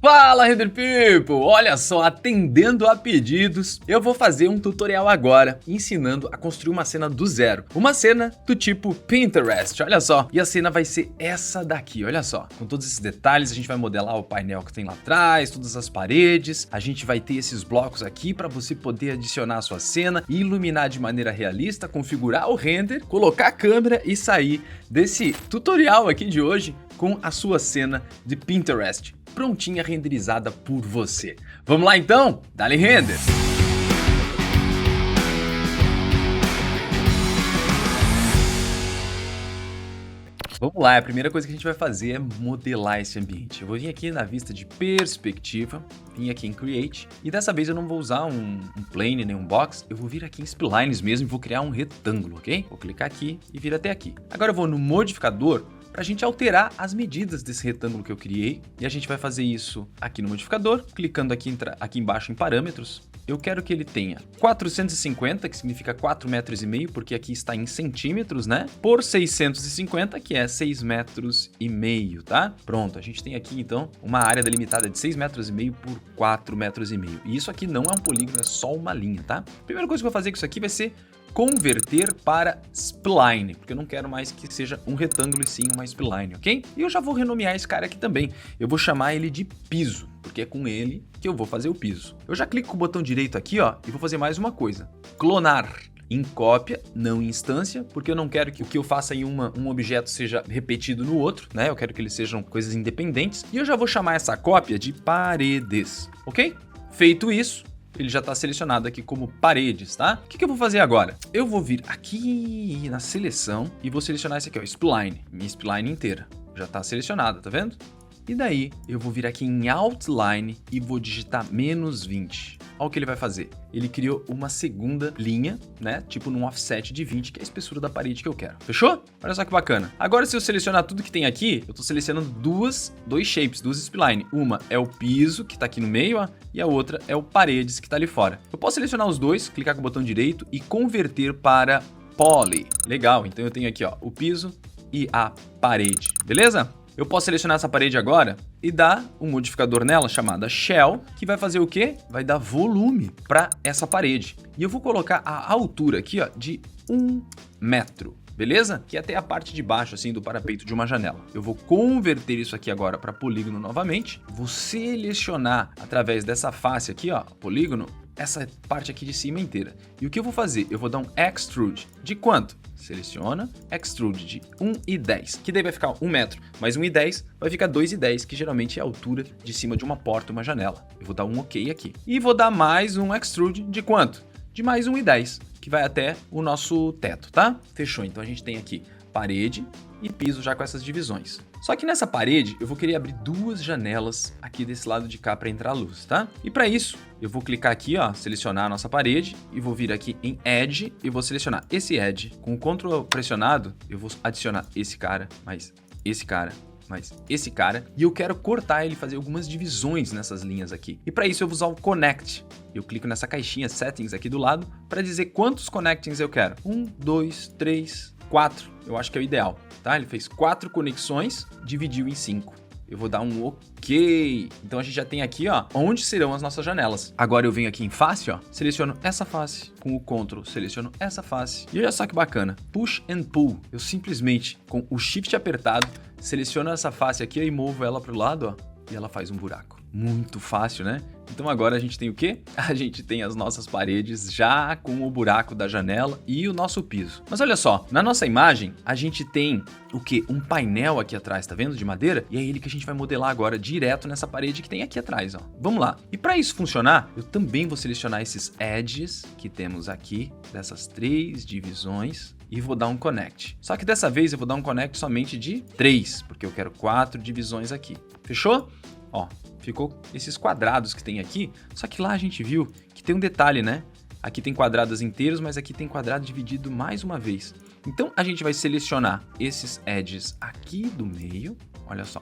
Fala, Render People! Olha só, atendendo a pedidos, eu vou fazer um tutorial agora ensinando a construir uma cena do zero. Uma cena do tipo Pinterest, olha só. E a cena vai ser essa daqui, olha só. Com todos esses detalhes, a gente vai modelar o painel que tem lá atrás, todas as paredes. A gente vai ter esses blocos aqui para você poder adicionar a sua cena e iluminar de maneira realista, configurar o render, colocar a câmera e sair desse tutorial aqui de hoje com a sua cena de Pinterest prontinha, renderizada por você. Vamos lá então? Dá-lhe render! Vamos lá, a primeira coisa que a gente vai fazer é modelar esse ambiente. Eu vou vir aqui na vista de perspectiva, vim aqui em Create, e dessa vez eu não vou usar um plane nem um box, eu vou vir aqui em Splines mesmo e vou criar um retângulo, ok? Vou clicar aqui e vir até aqui. Agora eu vou no modificador, para a gente alterar as medidas desse retângulo que eu criei. E a gente vai fazer isso aqui no modificador, clicando aqui embaixo em parâmetros. Eu quero que ele tenha 450, que significa 4,5 metros, porque aqui está em centímetros, né? Por 650, que é 6,5 metros, tá? Pronto, a gente tem aqui então uma área delimitada de 6,5 metros por 4,5 metros. E isso aqui não é um polígono, é só uma linha, tá? A primeira coisa que eu vou fazer com isso aqui vai ser converter para spline, porque eu não quero mais que seja um retângulo e sim uma spline, ok? E eu já vou renomear esse cara aqui também. Eu vou chamar ele de piso, porque é com ele que eu vou fazer o piso. Eu já clico com o botão direito aqui, ó, e vou fazer mais uma coisa. Clonar em cópia, não em instância, porque eu não quero que o que eu faça em um objeto seja repetido no outro, né? Eu quero que eles sejam coisas independentes. E eu já vou chamar essa cópia de paredes, ok? Feito isso, ele já está selecionado aqui como paredes, tá? O que eu vou fazer agora? Eu vou vir aqui na seleção e vou selecionar esse aqui, ó, spline, minha spline inteira. Já está selecionada, tá vendo? E daí eu vou vir aqui em Outline e vou digitar -20. Olha o que ele vai fazer. Ele criou uma segunda linha, né? Tipo num offset de 20, que é a espessura da parede que eu quero. Fechou? Olha só que bacana. Agora, se eu selecionar tudo que tem aqui, eu tô selecionando dois shapes, duas spline. Uma é o piso, que tá aqui no meio, ó, e a outra é o paredes, que tá ali fora. Eu posso selecionar os dois, clicar com o botão direito e converter para poly. Legal, então eu tenho aqui, ó, o piso e a parede, beleza? Eu posso selecionar essa parede agora e dar um modificador nela chamada Shell, que vai fazer o quê? Vai dar volume para essa parede. E eu vou colocar a altura aqui, ó, de 1 metro. Beleza? Que é até a parte de baixo, assim, do parapeito de uma janela. Eu vou converter isso aqui agora para polígono novamente. Vou selecionar através dessa face aqui, ó, polígono, essa parte aqui de cima inteira. E o que eu vou fazer? Eu vou dar um extrude. De quanto? Seleciona, extrude de 1,10, que daí vai ficar 1 metro, mais 1,10 vai ficar 2,10, que geralmente é a altura de cima de uma porta, uma janela. Eu vou dar um OK aqui. E vou dar mais um extrude de quanto? De mais 1,10, que vai até o nosso teto, tá? Fechou, então a gente tem aqui parede e piso já com essas divisões. Só que nessa parede eu vou querer abrir duas janelas aqui desse lado de cá para entrar a luz, tá? E para isso eu vou clicar aqui, ó, selecionar a nossa parede e vou vir aqui em Edge e vou selecionar esse Edge. Com o Ctrl pressionado eu vou adicionar esse cara, mais esse cara, mais esse cara, e eu quero cortar ele, fazer algumas divisões nessas linhas aqui. E para isso eu vou usar o Connect. Eu clico nessa caixinha Settings aqui do lado para dizer quantos connectings eu quero. 1, 2, 3, 4. Eu acho que é o ideal, tá? Ele fez 4 conexões, dividiu em 5. Eu vou dar um OK. Então a gente já tem aqui, ó, onde serão as nossas janelas. Agora eu venho aqui em face, ó, seleciono essa face. Com o Ctrl, seleciono essa face. E olha só que bacana. Push and Pull. Eu simplesmente, com o Shift apertado, seleciono essa face aqui e movo ela para o lado, ó, e ela faz um buraco. Muito fácil, né? Então agora a gente tem o quê? A gente tem as nossas paredes já com o buraco da janela e o nosso piso. Mas olha só, na nossa imagem a gente tem o quê? Um painel aqui atrás, tá vendo? De madeira? E é ele que a gente vai modelar agora direto nessa parede que tem aqui atrás, ó. Vamos lá. E para isso funcionar, eu também vou selecionar esses edges que temos aqui, dessas 3 divisões, e vou dar um connect. Só que dessa vez eu vou dar um connect somente de 3, porque eu quero 4 divisões aqui. Fechou? Ó, ficou esses quadrados que tem aqui, só que lá a gente viu que tem um detalhe, né? Aqui tem quadrados inteiros, mas aqui tem quadrado dividido mais uma vez. Então a gente vai selecionar esses edges aqui do meio, olha só.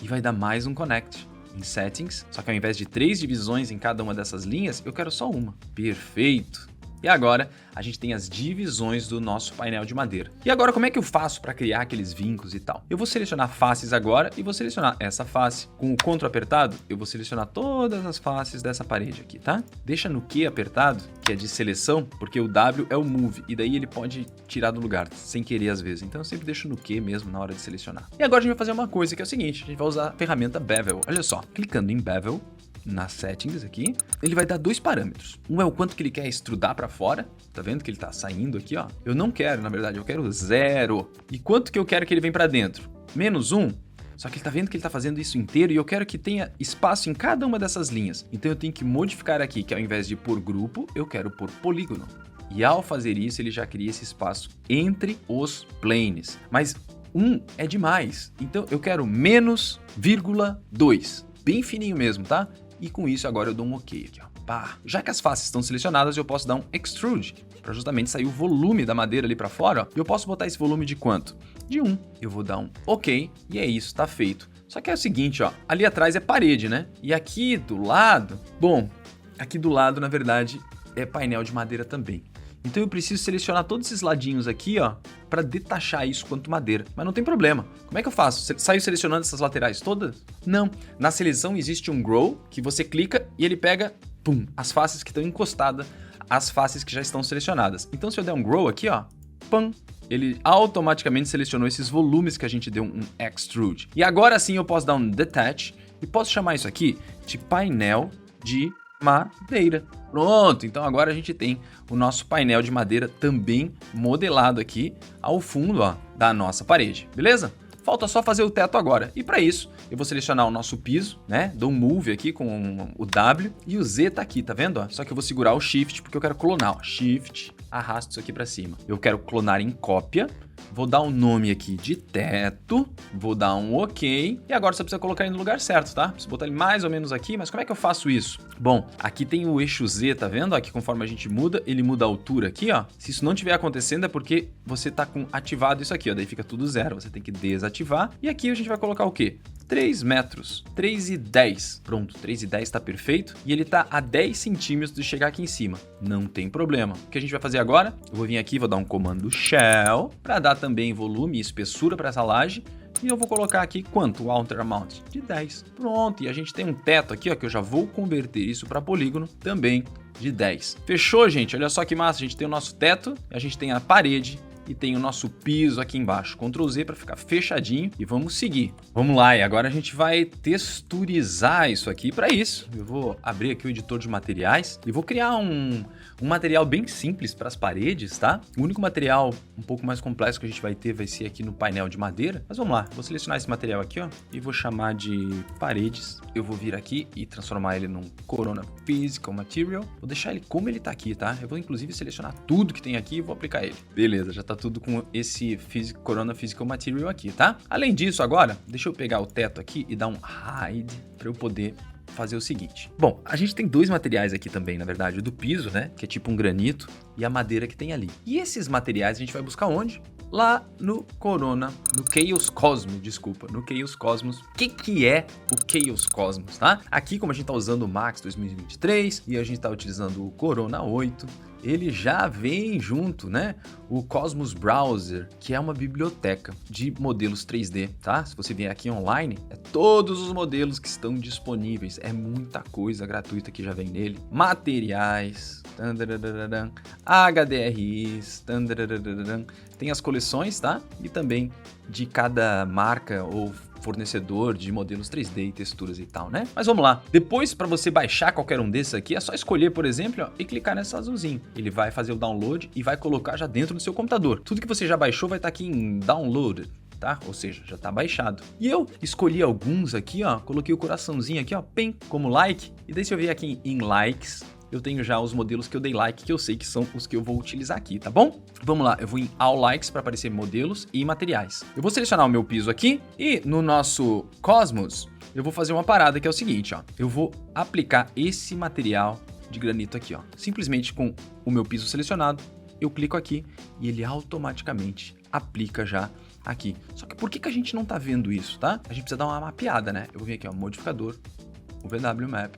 E vai dar mais um connect em Settings, só que ao invés de 3 divisões em cada uma dessas linhas, eu quero só uma. Perfeito! E agora a gente tem as divisões do nosso painel de madeira. E agora como é que eu faço para criar aqueles vincos e tal? Eu vou selecionar faces agora e vou selecionar essa face. Com o Ctrl apertado, eu vou selecionar todas as faces dessa parede aqui, tá? Deixa no Q apertado, que é de seleção, porque o W é o Move, e daí ele pode tirar do lugar, sem querer às vezes. Então eu sempre deixo no Q mesmo na hora de selecionar. E agora a gente vai fazer uma coisa que é o seguinte, a gente vai usar a ferramenta Bevel. Olha só, clicando em Bevel, nas settings aqui, ele vai dar dois parâmetros. Um é o quanto que ele quer extrudar para fora, tá vendo que ele tá saindo aqui, ó? Eu não quero, na verdade, eu quero 0. E quanto que eu quero que ele venha para dentro? -1. Só que ele tá vendo que ele tá fazendo isso inteiro e eu quero que tenha espaço em cada uma dessas linhas. Então eu tenho que modificar aqui, que ao invés de pôr grupo, eu quero pôr polígono. E ao fazer isso, ele já cria esse espaço entre os planes. Mas 1 é demais, então eu quero -,2. Bem fininho mesmo, tá? E com isso agora eu dou um OK aqui, ó. Pá. Já que as faces estão selecionadas, eu posso dar um Extrude, para justamente sair o volume da madeira ali para fora, ó. E eu posso botar esse volume de quanto? De 1. Eu vou dar um OK e é isso, tá feito. Só que é o seguinte, ó, ali atrás é parede, né? E aqui do lado, bom, aqui do lado, na verdade, é painel de madeira também. Então eu preciso selecionar todos esses ladinhos aqui, ó, para detachar isso quanto madeira. Mas não tem problema. Como é que eu faço? Saio selecionando essas laterais todas? Não. Na seleção existe um Grow, que você clica e ele pega, pum, as faces que estão encostadas às faces que já estão selecionadas. Então se eu der um Grow aqui, ó, pam, ele automaticamente selecionou esses volumes que a gente deu um Extrude. E agora sim eu posso dar um Detach e posso chamar isso aqui de painel de madeira. Pronto, então agora a gente tem o nosso painel de madeira também modelado aqui ao fundo, ó, da nossa parede, beleza? Falta só fazer o teto agora. E para isso, eu vou selecionar o nosso piso, né? Dou um move aqui com o W e o Z tá aqui, tá vendo? Ó? Só que eu vou segurar o Shift porque eu quero clonar, ó. Shift, arrasto isso aqui para cima. Eu quero clonar em cópia. Vou dar um nome aqui de teto, vou dar um OK, e agora você precisa colocar ele no lugar certo, tá? Preciso botar ele mais ou menos aqui, mas como é que eu faço isso? Bom, aqui tem o eixo Z, tá vendo? Aqui conforme a gente muda, ele muda a altura aqui, ó. Se isso não estiver acontecendo é porque você tá com ativado isso aqui, ó, daí fica tudo 0, você tem que desativar, e aqui a gente vai colocar o quê? 3 metros, 3,10. Pronto, 3,10 tá perfeito. E ele tá a 10 centímetros de chegar aqui em cima. Não tem problema. O que a gente vai fazer agora? Eu vou vir aqui, vou dar um comando Shell, para dar também volume e espessura para essa laje. E eu vou colocar aqui quanto? O Outer Amount? De 10. Pronto, e a gente tem um teto aqui, ó, que eu já vou converter isso para polígono também de 10. Fechou, gente? Olha só que massa. A gente tem o nosso teto, a gente tem a parede, e tem o nosso piso aqui embaixo. Ctrl Z para ficar fechadinho e vamos seguir. Vamos lá, e agora a gente vai texturizar isso aqui. Para isso, eu vou abrir aqui o editor de materiais e vou criar um material bem simples para as paredes, tá? O único material um pouco mais complexo que a gente vai ter vai ser aqui no painel de madeira. Mas vamos lá, vou selecionar esse material aqui, ó, e vou chamar de paredes. Eu vou vir aqui e transformar ele num Corona Physical Material. Vou deixar ele como ele tá aqui, tá? Eu vou inclusive selecionar tudo que tem aqui e vou aplicar ele. Beleza, já tá tudo com esse Corona Physical Material aqui, tá? Além disso, agora, deixa eu pegar o teto aqui e dar um Hide para eu poder fazer o seguinte. Bom, a gente tem dois materiais aqui também, na verdade, o do piso, né, que é tipo um granito, e a madeira que tem ali. E esses materiais a gente vai buscar onde? Lá no Corona, no Chaos Cosmos, desculpa, no Chaos Cosmos. O que é o Chaos Cosmos, tá? Aqui, como a gente tá usando o Max 2023 e a gente tá utilizando o Corona 8, ele já vem junto, né? O Cosmos Browser, que é uma biblioteca de modelos 3D, tá? Se você vier aqui online, é todos os modelos que estão disponíveis. É muita coisa gratuita que já vem nele. Materiais, HDRIs, tem as coleções, tá? E também de cada marca ou fornecedor de modelos 3D e texturas e tal, né? Mas vamos lá. Depois, para você baixar qualquer um desses aqui, é só escolher, por exemplo, ó, e clicar nesse azulzinho. Ele vai fazer o download e vai colocar já dentro do seu computador. Tudo que você já baixou vai estar aqui em Downloaded, tá? Ou seja, já tá baixado. E eu escolhi alguns aqui, ó, coloquei o coraçãozinho aqui, ó, pem, como like. E daí se eu vier aqui em Likes, eu tenho já os modelos que eu dei like, que eu sei que são os que eu vou utilizar aqui, tá bom? Vamos lá, eu vou em All Likes para aparecer modelos e materiais. Eu vou selecionar o meu piso aqui e no nosso Cosmos, eu vou fazer uma parada que é o seguinte, ó. Eu vou aplicar esse material de granito aqui, ó. Simplesmente com o meu piso selecionado, eu clico aqui e ele automaticamente aplica já aqui. Só que por que a gente não tá vendo isso, tá? A gente precisa dar uma mapeada, né? Eu vou vir aqui, ó, modificador, o VW Map,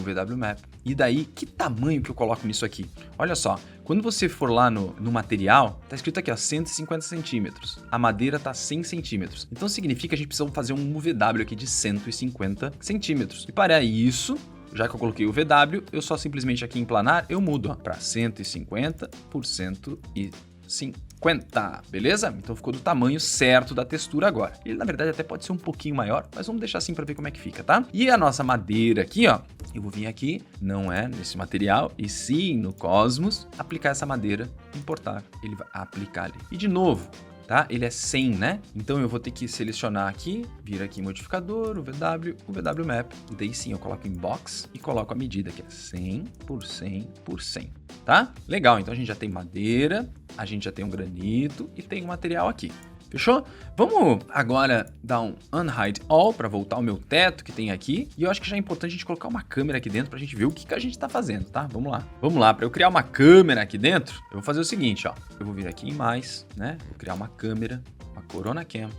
o VW Map. E daí, que tamanho que eu coloco nisso aqui? Olha só, quando você for lá no material, tá escrito aqui, ó, 150 centímetros. A madeira tá 100 centímetros. Então significa que a gente precisa fazer um VW aqui de 150 centímetros. E para isso, já que eu coloquei o VW, eu só simplesmente aqui em planar, eu mudo para 150 por 150, beleza? Então ficou do tamanho certo da textura agora. Ele, na verdade, até pode ser um pouquinho maior, mas vamos deixar assim para ver como é que fica, tá? E a nossa madeira aqui, ó, eu vou vir aqui, não é nesse material, e sim no Cosmos, aplicar essa madeira, importar, ele vai aplicar ali. E de novo, tá? Ele é 100, né? Então eu vou ter que selecionar aqui, vir aqui em modificador, o VW Map, e daí sim eu coloco em box e coloco a medida que é 100 por 100 por 100, tá? Legal, então a gente já tem madeira, a gente já tem um granito e tem um material aqui. Fechou? Vamos agora dar um Unhide All para voltar o meu teto que tem aqui. E eu acho que já é importante a gente colocar uma câmera aqui dentro pra gente ver o que a gente tá fazendo, tá? Vamos lá. Vamos lá, para eu criar uma câmera aqui dentro, eu vou fazer o seguinte, ó. Eu vou vir aqui em mais, né? Vou criar uma câmera, uma Corona Cam.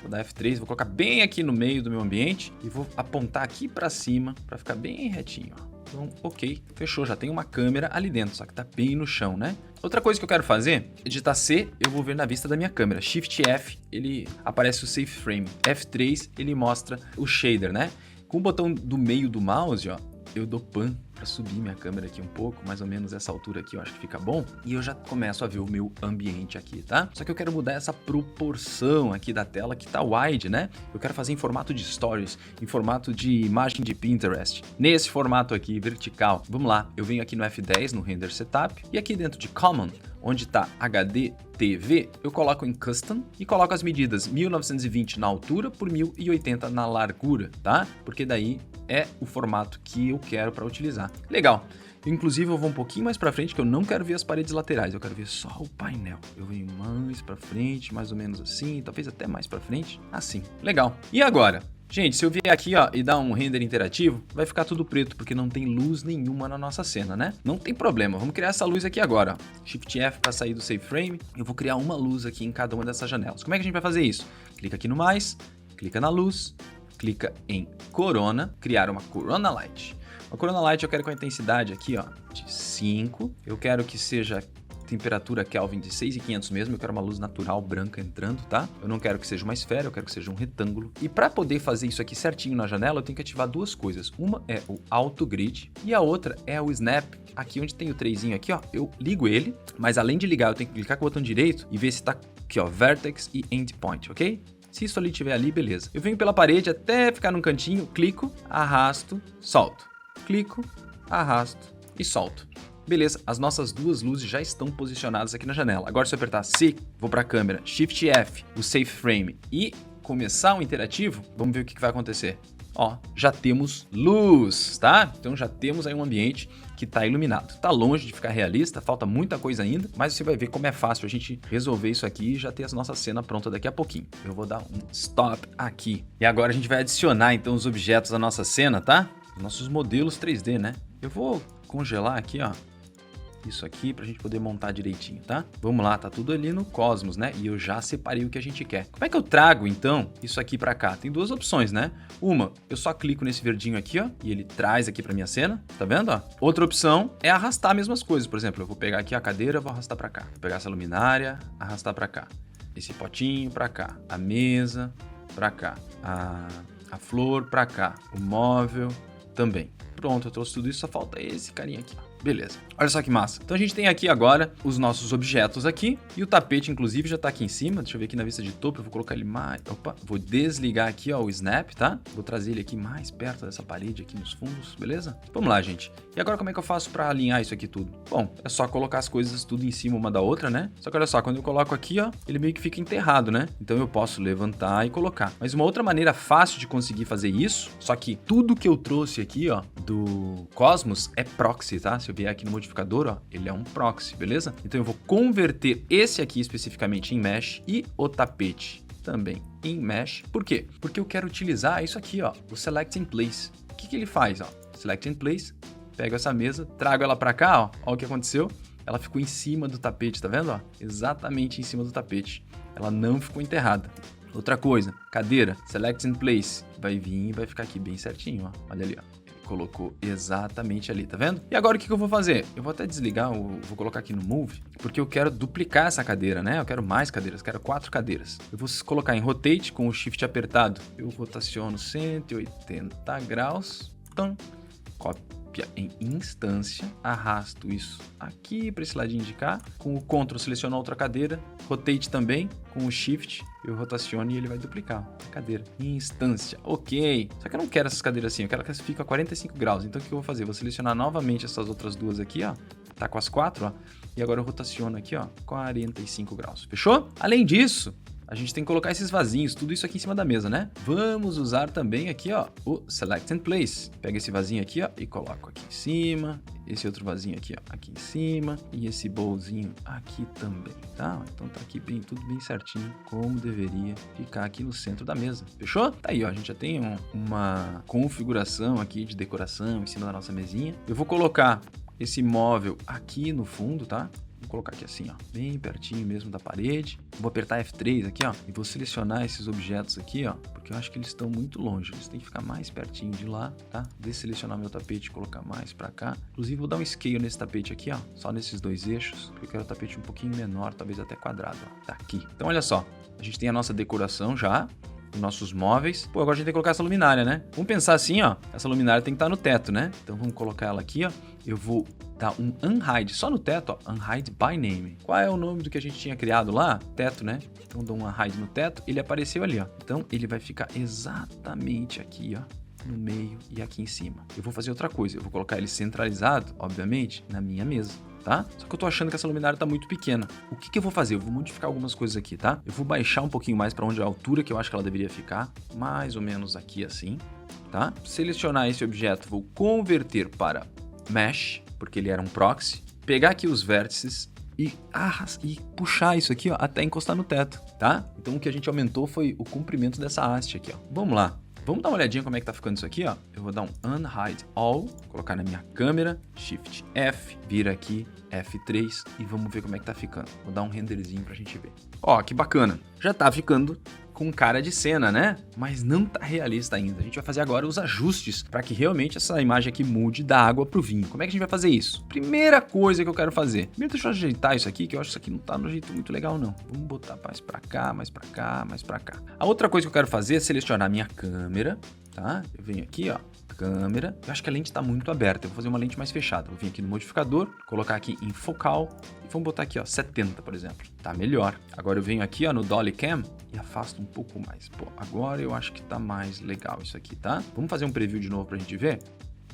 Vou dar F3, vou colocar bem aqui no meio do meu ambiente e vou apontar aqui para cima para ficar bem retinho, ó. Então, ok, fechou, já tem uma câmera ali dentro, só que tá bem no chão, né? Outra coisa que eu quero fazer é digitar C, eu vou ver na vista da minha câmera. Shift F, ele aparece o Safe Frame. F3, ele mostra o shader, né? Com o botão do meio do mouse, ó, eu dou pan para subir minha câmera aqui um pouco, mais ou menos essa altura aqui eu acho que fica bom. E eu já começo a ver o meu ambiente aqui, tá? Só que eu quero mudar essa proporção aqui da tela que tá wide, né? Eu quero fazer em formato de stories, em formato de imagem de Pinterest. Nesse formato aqui, vertical. Vamos lá, eu venho aqui no F10, no Render Setup, e aqui dentro de Common, onde está HD TV, eu coloco em Custom e coloco as medidas 1920 na altura por 1080 na largura, tá? Porque daí é o formato que eu quero para utilizar. Legal. Inclusive eu vou um pouquinho mais para frente, que eu não quero ver as paredes laterais, eu quero ver só o painel. Eu venho mais para frente, mais ou menos assim, talvez até mais para frente, assim. Legal. E agora? Gente, se eu vier aqui, ó, e dar um render interativo, vai ficar tudo preto, porque não tem luz nenhuma na nossa cena, né? Não tem problema, vamos criar essa luz aqui agora, ó. Shift F para sair do Save Frame, eu vou criar uma luz aqui em cada uma dessas janelas. Como é que a gente vai fazer isso? Clica aqui no mais, clica na luz, clica em Corona, criar uma Corona Light. A Corona Light eu quero com a intensidade aqui, ó, de 5, eu quero que seja temperatura Kelvin de 6.500 mesmo, eu quero uma luz natural branca entrando, tá? Eu não quero que seja uma esfera, eu quero que seja um retângulo. E para poder fazer isso aqui certinho na janela, eu tenho que ativar duas coisas. Uma é o Auto Grid e a outra é o Snap. Aqui onde tem o trezinho aqui, ó, eu ligo ele, mas além de ligar, eu tenho que clicar com o botão direito e ver se tá aqui, ó, Vertex e Endpoint, ok? Se isso ali tiver ali, beleza. Eu venho pela parede até ficar num cantinho, clico, arrasto, solto. Clico, arrasto e solto. Beleza, as nossas duas luzes já estão posicionadas aqui na janela. Agora se eu apertar C, vou para a câmera, Shift F, o Safe Frame e começar o interativo, vamos ver o que vai acontecer. Ó, já temos luz, tá? Então já temos aí um ambiente que está iluminado. Tá longe de ficar realista, falta muita coisa ainda, mas você vai ver como é fácil a gente resolver isso aqui e já ter a nossa cena pronta daqui a pouquinho. Eu vou dar um stop aqui. E agora a gente vai adicionar então os objetos à nossa cena, tá? Os nossos modelos 3D, né? Eu vou congelar aqui, ó, isso aqui pra gente poder montar direitinho, tá? Vamos lá, tá tudo ali no Cosmos, né? E eu já separei o que a gente quer. Como é que eu trago, então, isso aqui pra cá? Tem duas opções, né? Uma, eu só clico nesse verdinho aqui, ó, e ele traz aqui pra minha cena, tá vendo, ó? Outra opção é arrastar as mesmas coisas. Por exemplo, eu vou pegar aqui a cadeira, vou arrastar pra cá. Vou pegar essa luminária, arrastar pra cá. Esse potinho pra cá. A mesa pra cá. A flor pra cá. O móvel também. Pronto, eu trouxe tudo isso, só falta esse carinha aqui, ó. Beleza, olha só que massa. Então a gente tem aqui agora os nossos objetos aqui e o tapete inclusive já tá aqui em cima. Deixa eu ver aqui na vista de topo, eu vou colocar ele mais... Opa, vou desligar aqui, ó, o Snap, tá? Vou trazer ele aqui mais perto dessa parede aqui nos fundos, beleza? Vamos lá, gente. E agora como é que eu faço pra alinhar isso aqui tudo? Bom, é só colocar as coisas tudo em cima uma da outra, né? Só que olha só, quando eu coloco aqui, ó, ele meio que fica enterrado, né? Então eu posso levantar e colocar. Mas uma outra maneira fácil de conseguir fazer isso, só que tudo que eu trouxe aqui, ó, do Cosmos é proxy, tá? Se eu vier aqui no modificador, ó, ele é um proxy, beleza? Então eu vou converter esse aqui especificamente em mesh e o tapete também em mesh. Por quê? Porque eu quero utilizar isso aqui, ó, o Select in Place. O que ele faz, ó? Select in Place, pego essa mesa, trago ela pra cá, ó o que aconteceu. Ela ficou em cima do tapete, tá vendo, ó? Exatamente em cima do tapete. Ela não ficou enterrada. Outra coisa, cadeira, Select in Place, vai vir e vai ficar aqui bem certinho, ó. Olha ali, ó. colocou exatamente ali, tá vendo? E agora o que eu vou fazer? Eu vou até desligar, vou colocar aqui no Move, porque eu quero duplicar essa cadeira, né? Eu quero mais cadeiras, quero 4 cadeiras. Eu vou colocar em Rotate com o Shift apertado. Eu rotaciono 180 graus, então, cópia em instância, arrasto isso aqui para esse ladinho de cá, com o Ctrl seleciono outra cadeira, Rotate também, com o Shift, eu rotaciono e ele vai duplicar a cadeira em instância. Ok, só que eu não quero essas cadeiras assim, eu quero que elas fiquem a 45 graus, então o que eu vou fazer? Vou selecionar novamente essas outras duas aqui, ó, tá com as 4, ó, e agora eu rotaciono aqui, ó, 45 graus, fechou? Além disso, a gente tem que colocar esses vasinhos, tudo isso aqui em cima da mesa, né? Vamos usar também aqui, ó, o Select and Place. Pega esse vasinho aqui, ó, e coloco aqui em cima. Esse outro vasinho aqui, ó, aqui em cima. E esse bowlzinho aqui também, tá? Então tá aqui bem, tudo bem certinho, como deveria ficar aqui no centro da mesa. Fechou? Tá aí, ó, a gente já tem uma configuração aqui de decoração em cima da nossa mesinha. Eu vou colocar esse móvel aqui no fundo, tá? Vou colocar aqui assim, ó, bem pertinho mesmo da parede. Vou apertar F3 aqui, ó, e vou selecionar esses objetos aqui, ó, porque eu acho que eles estão muito longe. Eles têm que ficar mais pertinho de lá, tá? Desselecionar meu tapete e colocar mais pra cá. Inclusive, vou dar um scale nesse tapete aqui, ó, só nesses dois eixos, porque eu quero o tapete um pouquinho menor, talvez até quadrado, ó, tá aqui. Então, olha só, a gente tem a nossa decoração já, os nossos móveis. Pô, agora a gente tem que colocar essa luminária, né? Vamos pensar assim, ó, essa luminária tem que estar no teto, né? Então, vamos colocar ela aqui, ó. Eu vou dar um unhide só no teto, ó, unhide by name. Qual é o nome do que a gente tinha criado lá? Teto, né? Então dou um unhide no teto, ele apareceu ali, ó. Então ele vai ficar exatamente aqui, ó, no meio e aqui em cima. Eu vou fazer outra coisa, eu vou colocar ele centralizado, obviamente, na minha mesa, tá? Só que eu tô achando que essa luminária tá muito pequena. O que eu vou fazer? Eu vou modificar algumas coisas aqui, tá? Eu vou baixar um pouquinho mais para onde a altura que eu acho que ela deveria ficar, mais ou menos aqui assim, tá? Selecionar esse objeto, vou converter para Mesh, porque ele era um proxy, pegar aqui os vértices e puxar isso aqui, ó, até encostar no teto, tá? Então o que a gente aumentou foi o comprimento dessa haste aqui, ó. Vamos lá. Vamos dar uma olhadinha como é que tá ficando isso aqui, ó. Eu vou dar um Unhide All, colocar na minha câmera, Shift F, vira aqui, F3 e vamos ver como é que tá ficando. Vou dar um renderzinho pra gente ver. Ó, que bacana. Já tá ficando com cara de cena, né? Mas não tá realista ainda. A gente vai fazer agora os ajustes para que realmente essa imagem aqui mude da água pro vinho. Como é que a gente vai fazer isso? Primeira coisa que eu quero fazer. Primeiro deixa eu ajeitar isso aqui, que eu acho que isso aqui não tá no jeito muito legal, não. Vamos botar mais pra cá, mais pra cá, mais pra cá. A outra coisa que eu quero fazer é selecionar a minha câmera, tá? Eu venho aqui, ó, câmera. Eu acho que a lente tá muito aberta. Eu vou fazer uma lente mais fechada. Vou vir aqui no modificador, colocar aqui em focal e vamos botar aqui, ó, 70, por exemplo. Tá melhor. Agora eu venho aqui, ó, no Dolly Cam e afasto um pouco mais. Pô, agora eu acho que tá mais legal isso aqui, tá? Vamos fazer um preview de novo pra gente ver?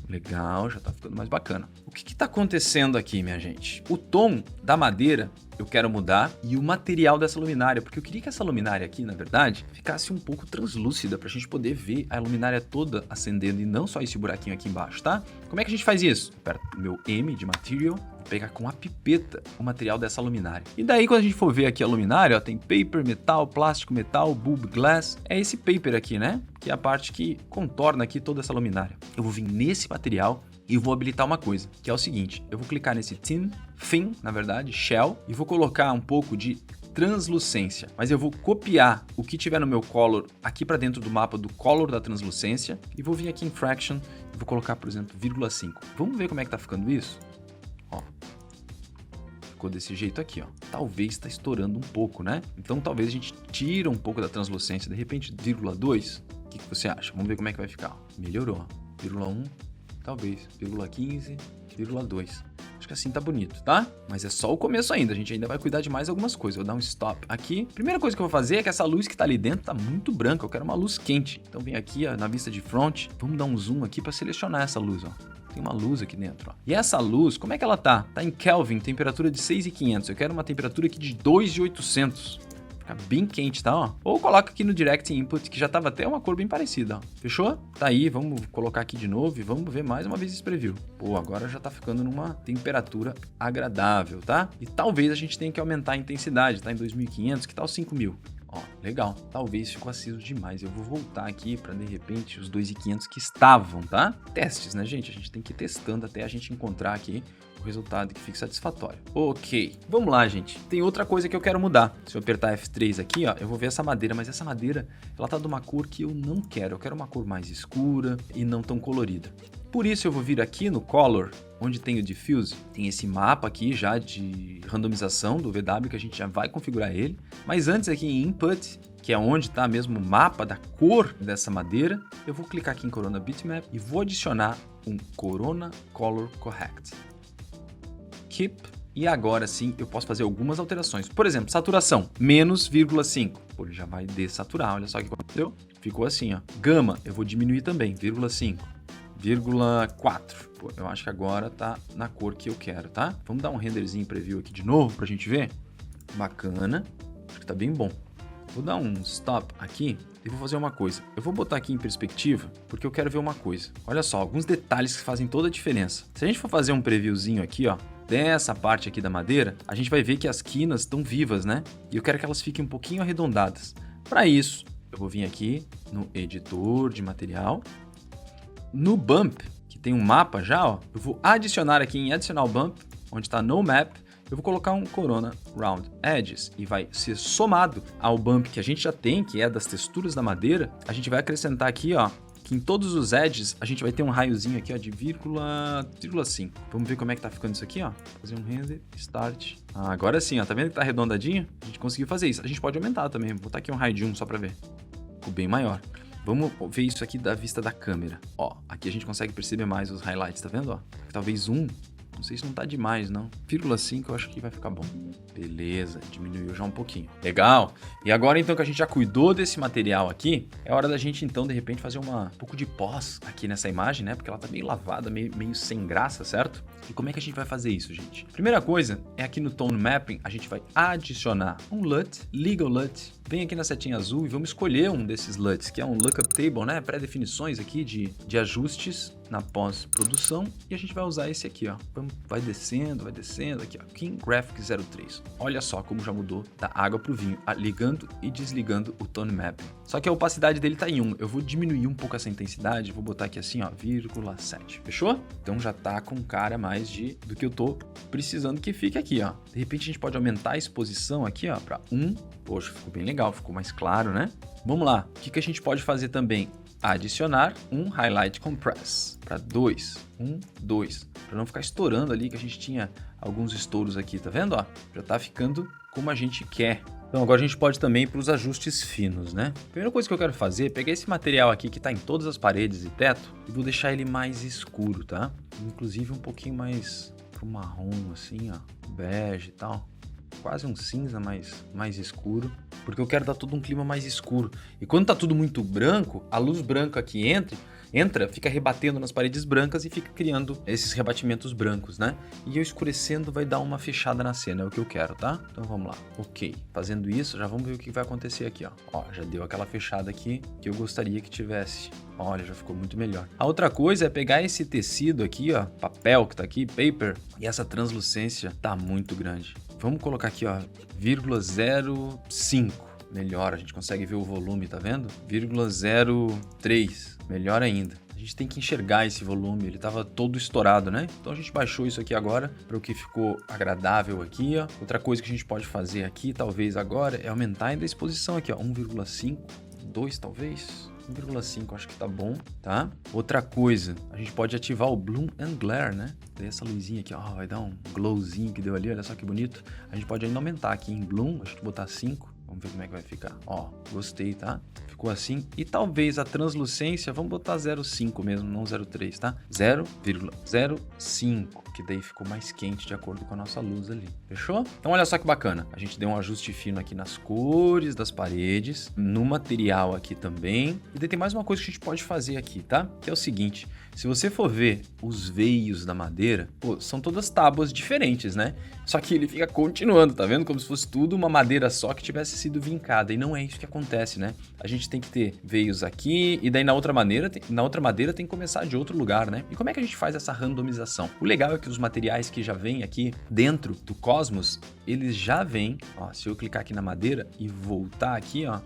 Legal, já tá ficando mais bacana. O que tá acontecendo aqui, minha gente? O tom da madeira eu quero mudar e o material dessa luminária, porque eu queria que essa luminária aqui, na verdade, ficasse um pouco translúcida pra gente poder ver a luminária toda acendendo e não só esse buraquinho aqui embaixo, tá? Como é que a gente faz isso? Aperto o meu M de Material, vou pegar com a pipeta o material dessa luminária. E daí quando a gente for ver aqui a luminária, ó, tem paper, metal, plástico, metal, bulb glass. É esse paper aqui, né? Que é a parte que contorna aqui toda essa luminária. Eu vou vir nesse material e vou habilitar uma coisa, que é o seguinte, eu vou clicar nesse thin, na verdade, shell, e vou colocar um pouco de translucência, mas eu vou copiar o que tiver no meu color aqui para dentro do mapa do color da translucência e vou vir aqui em fraction e vou colocar, por exemplo, 0,5. Vamos ver como é que tá ficando isso? Ó, ficou desse jeito aqui, ó. Talvez está estourando um pouco, né? Então talvez a gente tira um pouco da translucência, de repente 0,2. O que você acha? Vamos ver como é que vai ficar. Melhorou. 0,1, talvez. 0,15, 0,2. Acho que assim tá bonito, tá? Mas é só o começo ainda, a gente ainda vai cuidar de mais algumas coisas. Vou dar um stop aqui. Primeira coisa que eu vou fazer é que essa luz que tá ali dentro tá muito branca, eu quero uma luz quente. Então vem aqui, ó, na vista de front, vamos dar um zoom aqui para selecionar essa luz, ó. Tem uma luz aqui dentro, ó. E essa luz, como é que ela tá? Tá em Kelvin, temperatura de 6.500. Eu quero uma temperatura aqui de 2.800. Fica bem quente, tá, ó? Ou coloca aqui no Direct Input, que já tava até uma cor bem parecida, ó. Fechou? Tá aí, vamos colocar aqui de novo e vamos ver mais uma vez esse preview. Pô, agora já tá ficando numa temperatura agradável, tá? E talvez a gente tenha que aumentar a intensidade, tá? Em 2.500, que tal 5.000? Ó, legal. Talvez ficou aceso demais. Eu vou voltar aqui para de repente os 2.500 que estavam, tá? Testes, né, gente? A gente tem que ir testando até a gente encontrar aqui o resultado que fique satisfatório. Ok, vamos lá, gente. Tem outra coisa que eu quero mudar. Se eu apertar F3 aqui, ó, eu vou ver essa madeira, mas essa madeira, ela tá de uma cor que eu não quero. Eu quero uma cor mais escura e não tão colorida. Por isso eu vou vir aqui no Color, onde tem o Diffuse, tem esse mapa aqui já de randomização do VW que a gente já vai configurar ele. Mas antes aqui em Input, que é onde está mesmo o mapa da cor dessa madeira, eu vou clicar aqui em Corona Bitmap e vou adicionar um Corona Color Correct. Keep. E agora sim eu posso fazer algumas alterações. Por exemplo, saturação, menos 0,5. Pô, ele já vai dessaturar, olha só o que aconteceu. Ficou assim, ó. Gama, eu vou diminuir também, 0,5. 0,4. Pô, eu acho que agora tá na cor que eu quero, tá? Vamos dar um renderzinho preview aqui de novo pra gente ver. Bacana. Acho que tá bem bom. Vou dar um stop aqui e vou fazer uma coisa. Eu vou botar aqui em perspectiva porque eu quero ver uma coisa. Olha só, alguns detalhes que fazem toda a diferença. Se a gente for fazer um previewzinho aqui, ó, dessa parte aqui da madeira, a gente vai ver que as quinas estão vivas, né? E eu quero que elas fiquem um pouquinho arredondadas. Para isso, eu vou vir aqui no editor de material. No Bump, que tem um mapa já, ó, eu vou adicionar aqui em Additional Bump, onde está No Map, eu vou colocar um Corona Round Edges e vai ser somado ao Bump que a gente já tem, que é das texturas da madeira. A gente vai acrescentar aqui, ó, que em todos os edges a gente vai ter um raiozinho aqui, ó, de 0,5. Vamos ver como é que tá ficando isso aqui, ó. Fazer um render, start. Ah, agora sim, ó, tá vendo que tá arredondadinho? A gente conseguiu fazer isso. A gente pode aumentar também, vou botar aqui um raio de 1 só para ver. Ficou bem maior. Vamos ver isso aqui da vista da câmera. Ó, aqui a gente consegue perceber mais os highlights, tá vendo? Ó, talvez 1. Não sei se não tá demais, não. 0,5 eu acho que vai ficar bom. Beleza, diminuiu já um pouquinho. Legal. E agora, então, que a gente já cuidou desse material aqui, é hora da gente, então, de repente, fazer um pouco de pós aqui nessa imagem, né? Porque ela tá meio lavada, meio sem graça, certo? E como é que a gente vai fazer isso, gente? Primeira coisa é aqui no Tone Mapping, a gente vai adicionar um LUT, Legal LUT. Vem aqui na setinha azul e vamos escolher um desses LUTs, que é um Lookup Table, né? Pré-definições aqui de ajustes na pós-produção. E a gente vai usar esse aqui, ó. Vai descendo aqui, ó. King Graphic 03. Olha só como já mudou da água pro vinho, ligando e desligando o Tone Mapping. Só que a opacidade dele tá em 1. Eu vou diminuir um pouco essa intensidade, vou botar aqui assim, ó, 0,7. Fechou? Então já tá com cara mais do que eu tô precisando que fique aqui, ó. De repente a gente pode aumentar a exposição aqui, ó, para 1. Poxa, ficou bem legal, ficou mais claro, né? Vamos lá. O que a gente pode fazer também? Adicionar um Highlight Compress para 2. 2. Para não ficar estourando ali, que a gente tinha alguns estouros aqui, tá vendo? Ó, já tá ficando como a gente quer. Então agora a gente pode também ir para os ajustes finos, né? A primeira coisa que eu quero fazer é pegar esse material aqui que está em todas as paredes e teto e vou deixar ele mais escuro, tá? Inclusive um pouquinho mais pro marrom, assim, ó, bege e tal. Quase um cinza mais escuro, porque eu quero dar todo um clima mais escuro. E quando tá tudo muito branco, a luz branca aqui entra, fica rebatendo nas paredes brancas e fica criando esses rebatimentos brancos, né? E eu escurecendo vai dar uma fechada na cena, é o que eu quero, tá? Então vamos lá. Ok, fazendo isso, já vamos ver o que vai acontecer aqui, ó. Ó, já deu aquela fechada aqui que eu gostaria que tivesse. Olha, já ficou muito melhor. A outra coisa é pegar esse tecido aqui, ó, papel que tá aqui, paper, e essa translucência tá muito grande. Vamos colocar aqui, ó, 0,05. Melhor, a gente consegue ver o volume, tá vendo? 0,03. Melhor ainda. A gente tem que enxergar esse volume, ele estava todo estourado, né? Então a gente baixou isso aqui agora para o que ficou agradável aqui, ó. Outra coisa que a gente pode fazer aqui, talvez agora, é aumentar ainda a exposição aqui, ó. 1,5, 2 talvez. 1,5 acho que tá bom, tá? Outra coisa, a gente pode ativar o Bloom and Glare, né? Tem essa luzinha aqui, ó, vai dar um glowzinho que deu ali, olha só que bonito. A gente pode ainda aumentar aqui em Bloom, a gente botar 5. Vamos ver como é que vai ficar. Ó, gostei, tá? Ficou assim. E talvez a translucência, vamos botar 0,5 mesmo, não 0,3, tá? 0,05, que daí ficou mais quente de acordo com a nossa luz ali. Fechou? Então olha só que bacana. A gente deu um ajuste fino aqui nas cores das paredes, no material aqui também. E daí tem mais uma coisa que a gente pode fazer aqui, tá? Que é o seguinte, se você for ver os veios da madeira, pô, são todas tábuas diferentes, né? Só que ele fica continuando, tá vendo? Como se fosse tudo uma madeira só que tivesse sido vincada. E não é isso que acontece, né? A gente tem que ter veios aqui e daí na outra madeira tem que começar de outro lugar, né? E como é que a gente faz essa randomização? O legal é que os materiais que já vêm aqui dentro do Cosmos, eles já vêm, ó, se eu clicar aqui na madeira e voltar aqui, ó,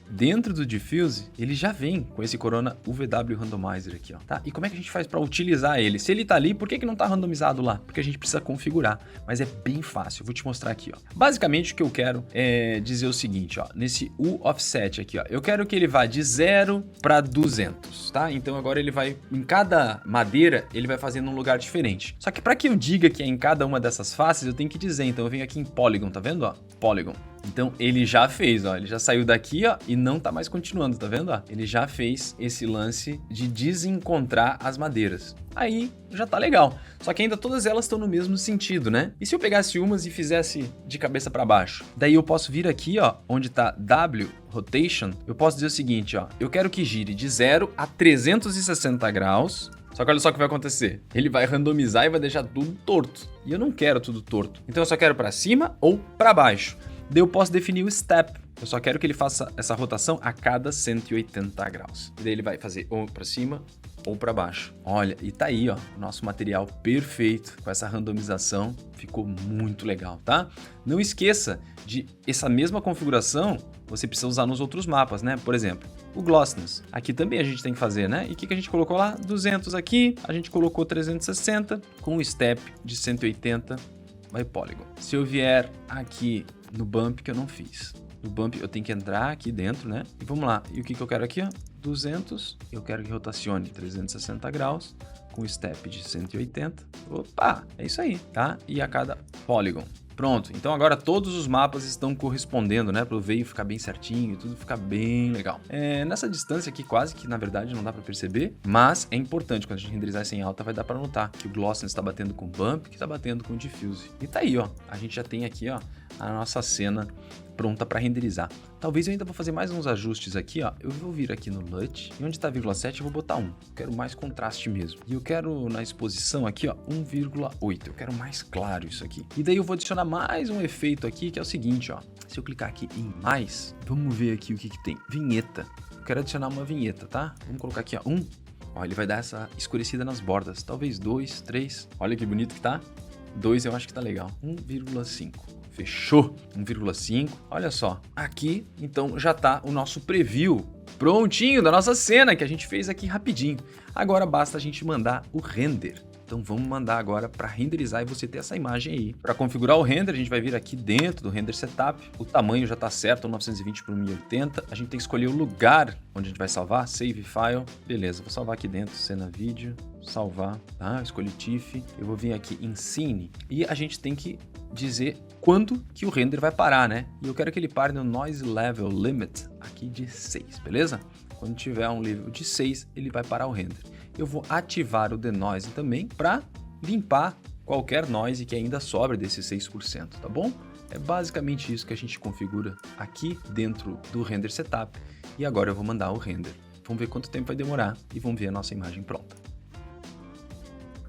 dentro do Diffuse, ele já vem com esse Corona UVW Randomizer aqui, ó, tá? E como é que a gente faz para utilizar ele? Se ele tá ali, por que não tá randomizado lá? Porque a gente precisa configurar, mas é bem fácil. Eu vou te mostrar aqui, ó. Basicamente, o que eu quero é dizer o seguinte, ó, nesse U offset aqui, ó, eu quero que ele vá de 0 para 200, tá? Então agora ele vai, em cada madeira, ele vai fazendo um lugar diferente. Só que para que eu diga que é em cada uma dessas faces, eu tenho que dizer. Então eu venho aqui em Polygon, tá vendo, ó? Polygon. Então ele já fez, ó, ele já saiu daqui, ó, e não tá mais continuando, tá vendo, ó? Ele já fez esse lance de desencontrar as madeiras. Aí já tá legal. Só que ainda todas elas estão no mesmo sentido, né? E se eu pegasse umas e fizesse de cabeça para baixo? Daí eu posso vir aqui, ó, onde tá W Rotation, eu posso dizer o seguinte, ó, eu quero que gire de 0 a 360 graus. Só que olha só o que vai acontecer. Ele vai randomizar e vai deixar tudo torto. E eu não quero tudo torto. Então eu só quero para cima ou para baixo. Daí eu posso definir o step. Eu só quero que ele faça essa rotação a cada 180 graus. E daí ele vai fazer ou para cima ou para baixo. Olha, e tá aí, ó, o nosso material perfeito com essa randomização. Ficou muito legal, tá? Não esqueça de essa mesma configuração você precisa usar nos outros mapas, né? Por exemplo, o Glossiness. Aqui também a gente tem que fazer, né? E o que a gente colocou lá? 200 aqui, a gente colocou 360 com o step de 180 by Polygon. Se eu vier aqui no bump que eu não fiz. No bump eu tenho que entrar aqui dentro, né? E vamos lá. E o que eu quero aqui, ó? 200. Eu quero que rotacione 360 graus com step de 180. Opa! É isso aí, tá? E a cada Polygon. Pronto, então agora todos os mapas estão correspondendo, né? Para o veio ficar bem certinho e tudo ficar bem legal. Nessa distância aqui quase que na verdade não dá para perceber, mas é importante quando a gente renderizar isso em alta vai dar para notar que o Glossiness está batendo com o Bump, que está batendo com o Diffuse. E tá aí, ó, a gente já tem aqui, ó, a nossa cena pronta para renderizar. Talvez eu ainda vou fazer mais uns ajustes aqui, ó. Eu vou vir aqui no LUT e onde tá 0,7 eu vou botar 1. Eu quero mais contraste mesmo. E eu quero na exposição aqui, ó, 1,8. Eu quero mais claro isso aqui. E daí eu vou adicionar mais um efeito aqui, que é o seguinte, ó. Se eu clicar aqui em mais, vamos ver aqui o que tem. Vinheta. Eu quero adicionar uma vinheta, tá? Vamos colocar aqui, ó, 1. Ó, ele vai dar essa escurecida nas bordas. Talvez 2, 3. Olha que bonito que tá. 2 eu acho que tá legal. 1,5. Fechou, 1,5. Olha só, aqui então já tá o nosso preview prontinho da nossa cena que a gente fez aqui rapidinho. Agora basta a gente mandar o render. Então vamos mandar agora para renderizar e você ter essa imagem aí. Para configurar o render, a gente vai vir aqui dentro do render setup. O tamanho já está certo, 920 por 1080. A gente tem que escolher o lugar onde a gente vai salvar, save file. Beleza, vou salvar aqui dentro, cena vídeo, salvar, tá? Escolhi TIFF. Eu vou vir aqui em Scene e a gente tem que dizer quando que o render vai parar, né? E eu quero que ele pare no Noise Level Limit aqui de 6, beleza? Quando tiver um nível de 6, ele vai parar o render. Eu vou ativar o Denoise também para limpar qualquer noise que ainda sobra desses 6%, tá bom? É basicamente isso que a gente configura aqui dentro do Render Setup. E agora eu vou mandar o render. Vamos ver quanto tempo vai demorar e vamos ver a nossa imagem pronta.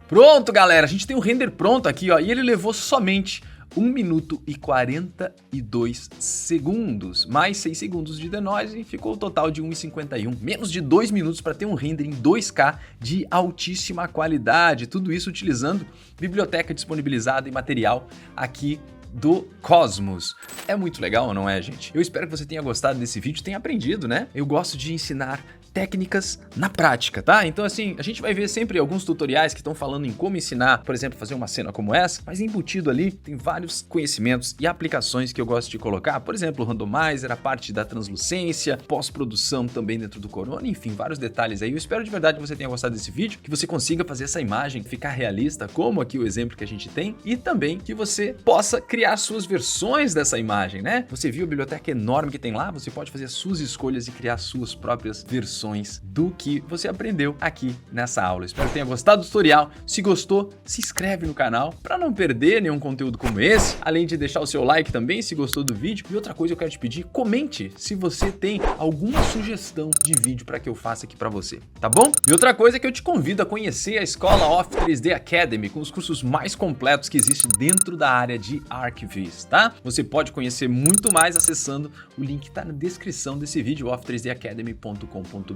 Pronto, galera, a gente tem o render pronto aqui, ó, e ele levou somente 1 minuto e 42 segundos, mais 6 segundos de denoise, e ficou o total de 1,51. Menos de 2 minutos para ter um render em 2K de altíssima qualidade. Tudo isso utilizando biblioteca disponibilizada e material aqui do Cosmos. É muito legal, não é, gente? Eu espero que você tenha gostado desse vídeo, tenha aprendido, né? Eu gosto de ensinar técnicas na prática, tá? Então, assim, a gente vai ver sempre alguns tutoriais que estão falando em como ensinar, por exemplo, fazer uma cena como essa, mas embutido ali tem vários conhecimentos e aplicações que eu gosto de colocar, por exemplo, o randomizer, a parte da translucência, pós-produção também dentro do Corona, enfim, vários detalhes aí. Eu espero de verdade que você tenha gostado desse vídeo, que você consiga fazer essa imagem ficar realista, como aqui o exemplo que a gente tem, e também que você possa criar suas versões dessa imagem, né? Você viu a biblioteca enorme que tem lá? Você pode fazer as suas escolhas e criar suas próprias versões do que você aprendeu aqui nessa aula. Espero que tenha gostado do tutorial. Se gostou, se inscreve no canal para não perder nenhum conteúdo como esse, além de deixar o seu like também se gostou do vídeo. E outra coisa eu quero te pedir, comente se você tem alguma sugestão de vídeo para que eu faça aqui para você, tá bom? E outra coisa é que eu te convido a conhecer a escola Off 3D Academy, com os cursos mais completos que existem dentro da área de ArcViz, tá? Você pode conhecer muito mais acessando o link que tá na descrição desse vídeo, off3dacademy.com.br,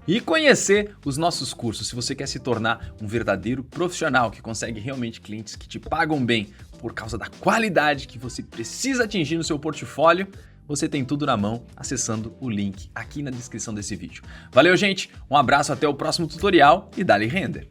e conhecer os nossos cursos. Se você quer se tornar um verdadeiro profissional que consegue realmente clientes que te pagam bem por causa da qualidade que você precisa atingir no seu portfólio, você tem tudo na mão acessando o link aqui na descrição desse vídeo. Valeu, gente, um abraço, até o próximo tutorial e dá-lhe render!